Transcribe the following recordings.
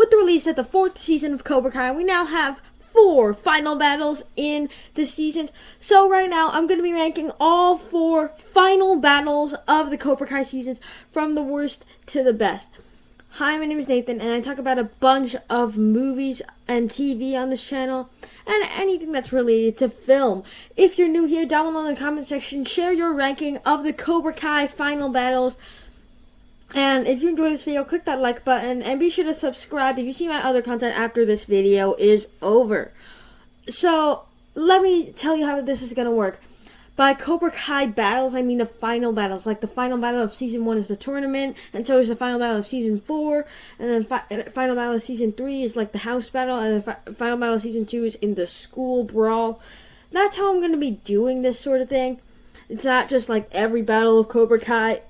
With the release of the 4th season of Cobra Kai, we now have 4 final battles in the seasons. So right now, I'm going to be ranking all 4 final battles of the Cobra Kai seasons from the worst to the best. Hi, my name is Nathan, and I talk about a bunch of movies and TV on this channel, and anything that's related to film. If you're new here, down below in the comment section, share your ranking of the Cobra Kai final battles. And if you enjoyed this video, click that like button, and be sure to subscribe if you see my other content after this video is over. So, let me tell you how this is going to work. By Cobra Kai battles, I mean the final battles. Like the final battle of Season 1 is the tournament, and so is the final battle of Season 4, and then final battle of Season 3 is like the house battle, and the final battle of Season 2 is in the school brawl. That's how I'm going to be doing this sort of thing. It's not just like every battle of Cobra Kai,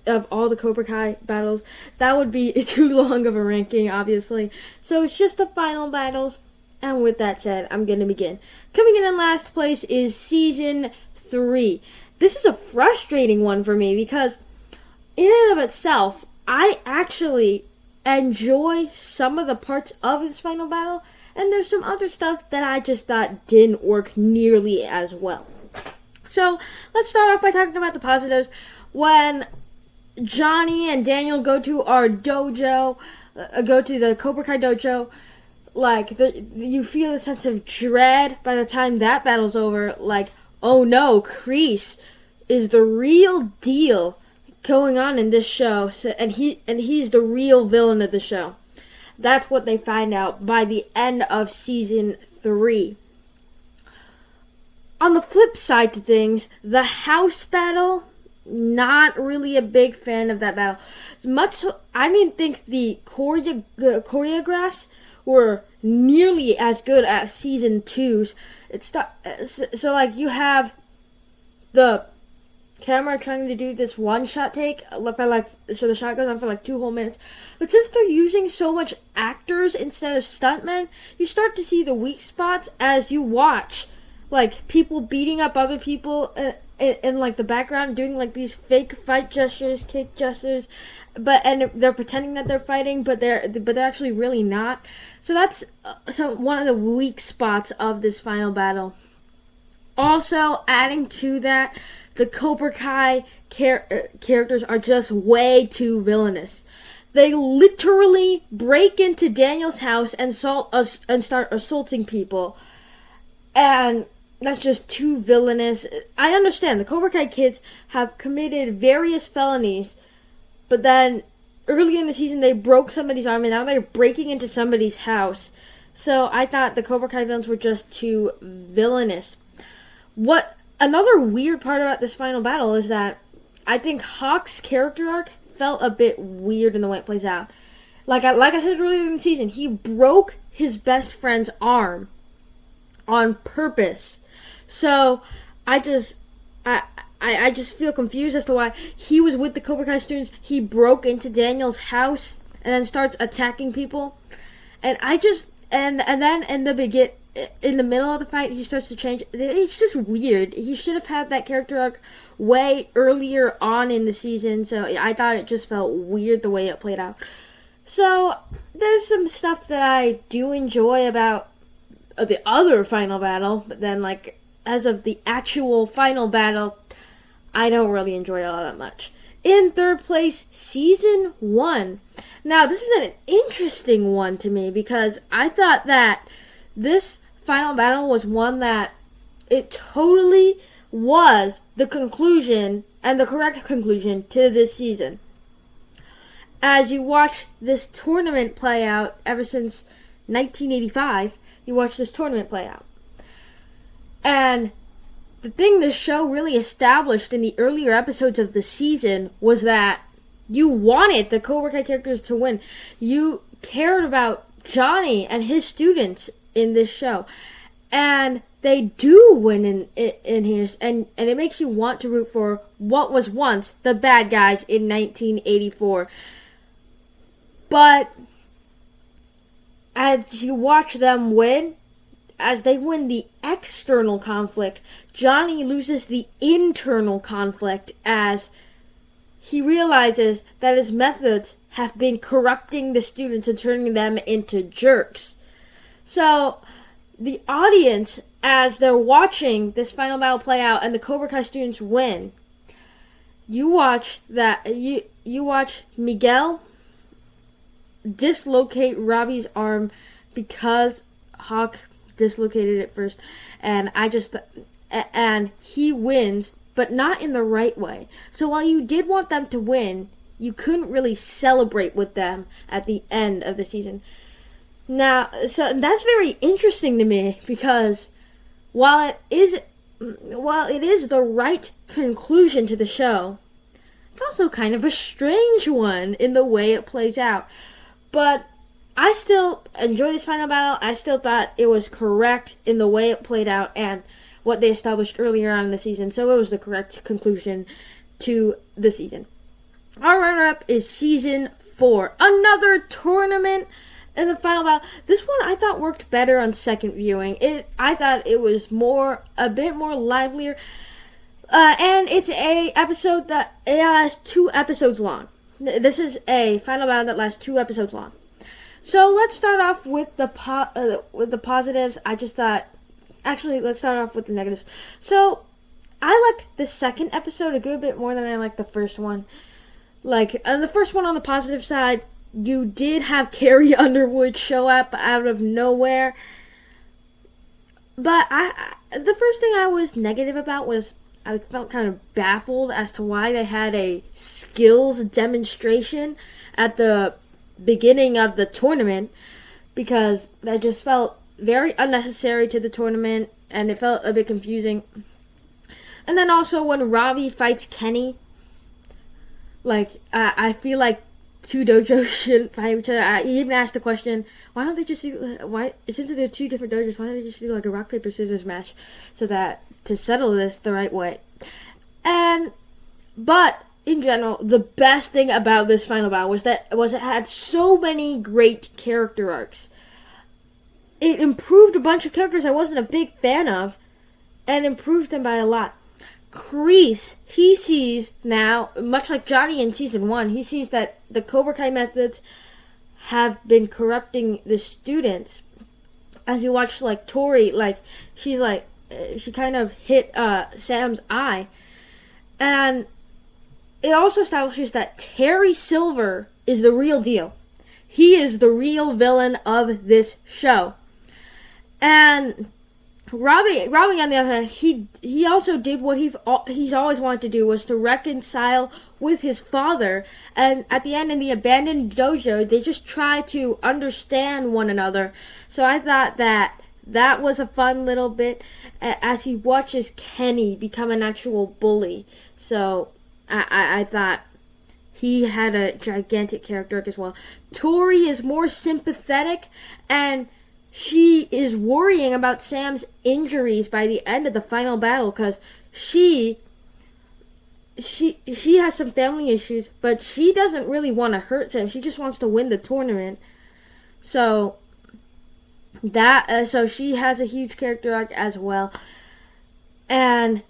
of all the Cobra Kai battles. That would be too long of a ranking, obviously. So it's just the final battles. And with that said, I'm going to begin. Coming in last place is Season 3. This is a frustrating one for me because in and of itself, I actually enjoy some of the parts of this final battle, and there's some other stuff that I just thought didn't work nearly as well. So, let's start off by talking about the positives. When Johnny and Daniel go to our dojo, go to the Cobra Kai dojo, you feel a sense of dread by the time that battle's over. Like, oh no, Kreese is the real deal going on in this show, and he's the real villain of the show. That's what they find out by the end of Season 3. On the flip side to things, the house battle, not really a big fan of that battle. I didn't think the choreographs were nearly as good as Season 2's. So like you have the camera trying to do this one-shot take, so the shot goes on for like 2 whole minutes. But since they're using so much actors instead of stuntmen, you start to see the weak spots as you watch. Like, people beating up other people in like, the background, doing, like, these fake fight gestures, kick gestures, and they're pretending that they're fighting, but they're actually really not. So that's one of the weak spots of this final battle. Also, adding to that, the Cobra Kai characters are just way too villainous. They literally break into Daniel's house and start assaulting people. And that's just too villainous. I understand the Cobra Kai kids have committed various felonies, but then early in the season they broke somebody's arm, and now they're breaking into somebody's house. So I thought the Cobra Kai villains were just too villainous. Another weird part about this final battle is that I think Hawk's character arc felt a bit weird in the way it plays out. Like I said earlier in the season, he broke his best friend's arm on purpose. So I just feel confused as to why he was with the Cobra Kai students. He broke into Daniel's house and then starts attacking people. And then in the middle of the fight, he starts to change. It's just weird. He should have had that character arc way earlier on in the season. So I thought it just felt weird the way it played out. So there's some stuff that I do enjoy about the other final battle, but then as of the actual final battle, I don't really enjoy it all that much. In third place, Season 1. Now, this is an interesting one to me because I thought that this final battle was one that it totally was the conclusion and the correct conclusion to this season. As you watch this tournament play out ever since 1985, you watch this tournament play out. And the thing this show really established in the earlier episodes of the season was that you wanted the Cobra Kai characters to win. You cared about Johnny and his students in this show. And they do win in here. And it makes you want to root for what was once the bad guys in 1984. But as you watch them win, as they win the external conflict, Johnny loses the internal conflict as he realizes that his methods have been corrupting the students and turning them into jerks. So the audience, as they're watching this final battle play out and the Cobra Kai students win, you watch Miguel dislocate Robbie's arm because Hawk dislocated it first, and he wins, but not in the right way. So while you did want them to win, you couldn't really celebrate with them at the end of the season. Now, so that's very interesting to me, because while it is the right conclusion to the show, it's also kind of a strange one in the way it plays out. But I still enjoy this final battle. I still thought it was correct in the way it played out and what they established earlier on in the season. So it was the correct conclusion to the season. Our runner-up is Season 4. Another tournament in the final battle. This one I thought worked better on second viewing. I thought it was a bit more livelier. And it's a episode that lasts 2 episodes long. This is a final battle that lasts 2 episodes long. So let's start off with the positives. Let's start off with the negatives. So I liked the second episode a good bit more than I liked the first one. The first one on the positive side, you did have Carrie Underwood show up out of nowhere. But the first thing I was negative about was I felt kind of baffled as to why they had a skills demonstration at the beginning of the tournament, because that just felt very unnecessary to the tournament, and it felt a bit confusing. And then also when Robbie fights Kenny, I feel like 2 dojos shouldn't fight each other. I even asked the question, why don't they just do, since they're 2 different dojos, why don't they just do like a rock, paper, scissors match to settle this the right way? But in general, the best thing about this final battle was it had so many great character arcs. It improved a bunch of characters I wasn't a big fan of, and improved them by a lot. Kreese, he sees now, much like Johnny in Season 1, he sees that the Cobra Kai methods have been corrupting the students. As you watch, Tori, she kind of hit Sam's eye. And it also establishes that Terry Silver is the real deal. He is the real villain of this show. And Robbie, on the other hand, he also did what he's always wanted to do, was to reconcile with his father. And at the end, in the abandoned dojo, they just try to understand one another. So I thought that was a fun little bit as he watches Kenny become an actual bully. So I thought he had a gigantic character arc as well. Tori is more sympathetic, and she is worrying about Sam's injuries by the end of the final battle, because she has some family issues, but she doesn't really want to hurt Sam. She just wants to win the tournament. So so she has a huge character arc as well. And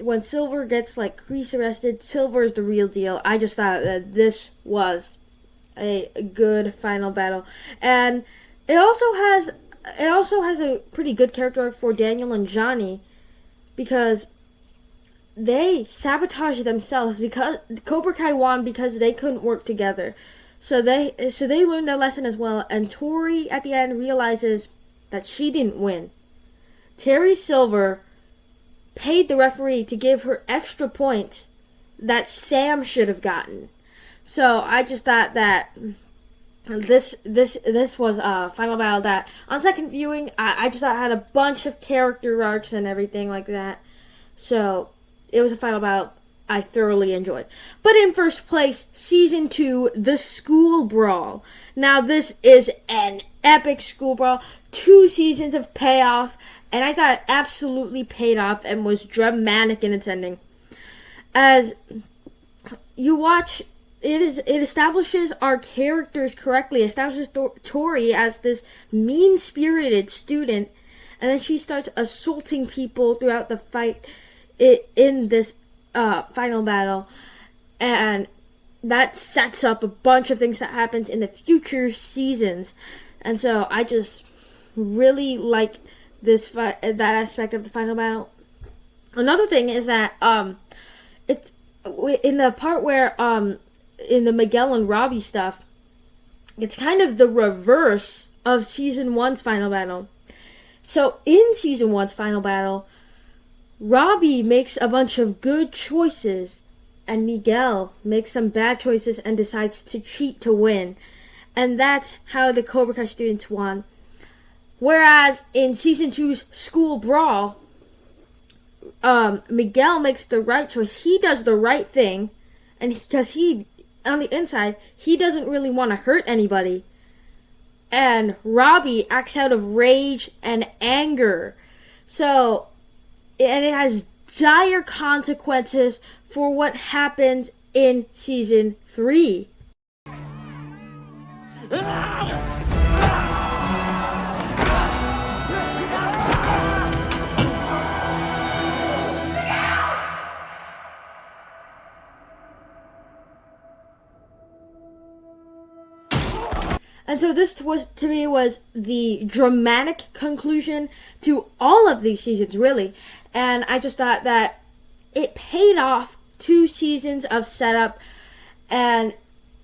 when Silver gets Kreese arrested, Silver is the real deal. I just thought that this was a good final battle, and it also has a pretty good character arc for Daniel and Johnny, because they sabotaged themselves because Cobra Kai won because they couldn't work together. So they learned their lesson as well, and Tori at the end realizes that she didn't win. Terry Silver paid the referee to give her extra points that Sam should have gotten. So I just thought that this was a final battle that, on second viewing, I just thought it had a bunch of character arcs and everything like that. So it was a final battle I thoroughly enjoyed. But in first place, Season 2, The School Brawl. Now this is an epic school brawl. 2 seasons of payoff, and I thought it absolutely paid off and was dramatic in its ending. As you watch, it establishes our characters correctly. It establishes Tori as this mean-spirited student, and then she starts assaulting people throughout the fight in this final battle. and that sets up a bunch of things that happens in the future seasons. And so I just really like that aspect of the final battle. Another thing is that it's in the part where in the Miguel and Robbie stuff, it's kind of the reverse of season 1's final battle. So in season 1's final battle, Robbie makes a bunch of good choices, and Miguel makes some bad choices and decides to cheat to win. And that's how the Cobra Kai students won. Whereas in season 2's school brawl, Miguel makes the right choice. He does the right thing, and because he, on the inside, he doesn't really want to hurt anybody. And Robbie acts out of rage and anger. So, and it has dire consequences for what happens in season 3. And so this was, to me, was the dramatic conclusion to all of these seasons, really. And I just thought that it paid off 2 seasons of setup, and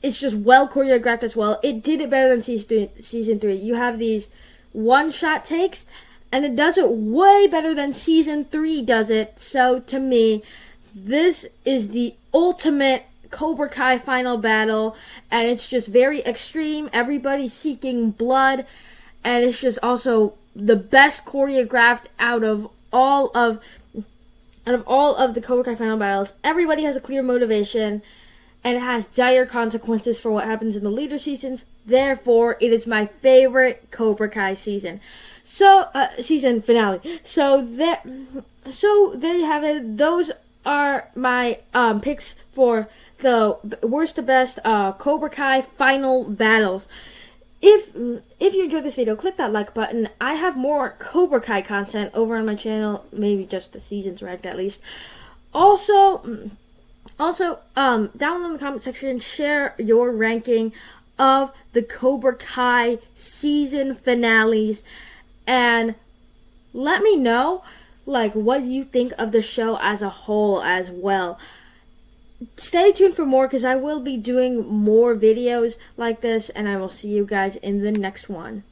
it's just well choreographed as well. It did it better than season 3. You have these one-shot takes, and it does it way better than season 3 does it. So to me, this is the ultimate Cobra Kai final battle, and it's just very extreme. Everybody's seeking blood, and it's just also the best choreographed out of all of the Cobra Kai final battles. Everybody has a clear motivation, and it has dire consequences for what happens in the later seasons. Therefore, it is my favorite Cobra Kai season. So, season finale. So there you have it. Those are my picks for the worst to best Cobra Kai final battles. If you enjoyed this video, click that like button. I have more Cobra Kai content over on my channel, maybe just the seasons ranked at least. Also, down in the comment section, share your ranking of the Cobra Kai season finales, and let me know what you think of the show as a whole as well. Stay tuned for more, because I will be doing more videos like this, and I will see you guys in the next one.